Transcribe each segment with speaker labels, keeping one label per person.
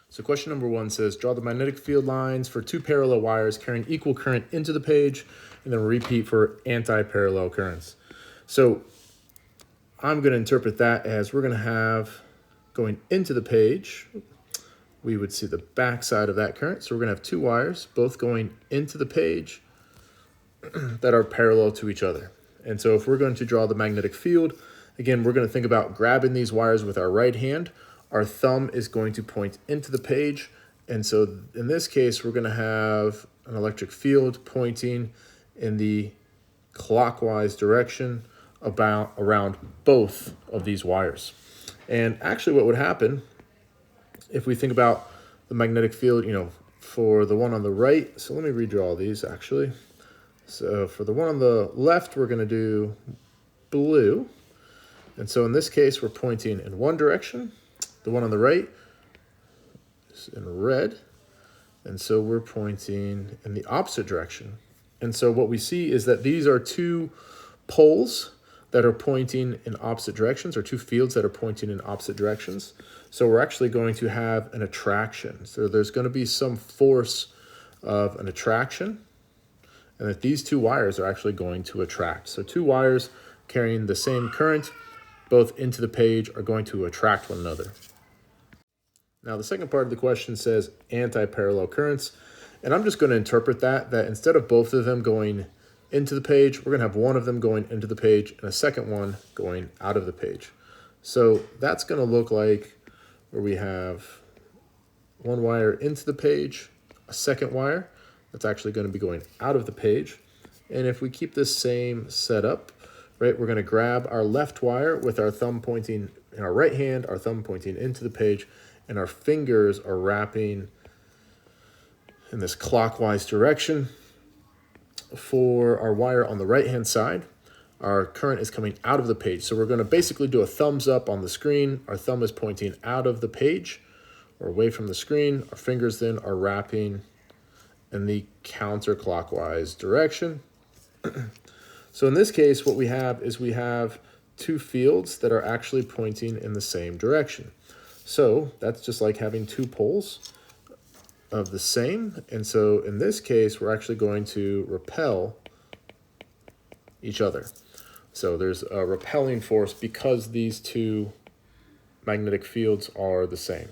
Speaker 1: So question number 1 says, draw the magnetic field lines for two parallel wires carrying equal current into the page, and then repeat for anti-parallel currents. So I'm going to interpret that as we're going to have going into the page, we would see the back side of that current. So we're going to have two wires, both going into the page that are parallel to each other. And so if we're going to draw the magnetic field, again, we're going to think about grabbing these wires with our right hand. Our thumb is going to point into the page. And so in this case, we're going to have an electric field pointing in the clockwise direction around both of these wires. And actually what would happen if we think about the magnetic field, for the one on the right, so let me redraw these actually. So for the one on the left, we're going to do blue. And so in this case, we're pointing in one direction. The one on the right is in red. And so we're pointing in the opposite direction. And so what we see is that these are two poles that are pointing in opposite directions, or two fields that are pointing in opposite directions. So we're actually going to have an attraction. So there's going to be some force of an attraction, and that these two wires are actually going to attract. So two wires carrying the same current, both into the page, are going to attract one another. Now the second part of the question says anti-parallel currents, and I'm just going to interpret that instead of both of them going into the page, we're going to have one of them going into the page and a second one going out of the page. So that's going to look like where we have one wire into the page, a second wire that's actually going to be going out of the page. And if we keep this same setup, right, we're going to grab our left wire with our thumb pointing in our right hand, our thumb pointing into the page, and our fingers are wrapping in this clockwise direction. For our wire on the right hand side, our current is coming out of the page. So we're going to basically do a thumbs up on the screen. Our thumb is pointing out of the page or away from the screen. Our fingers then are wrapping in the counterclockwise direction. So in this case, what we have is we have two fields that are actually pointing in the same direction. So that's just like having two poles of the same. And so in this case, we're actually going to repel each other. So there's a repelling force because these two magnetic fields are the same.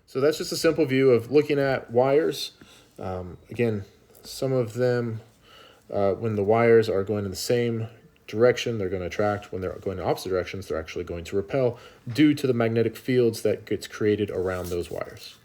Speaker 1: So that's just a simple view of looking at wires. Again, some of them, when the wires are going in the same direction, they're going to attract. When they're going in opposite directions, they're actually going to repel due to the magnetic fields that gets created around those wires.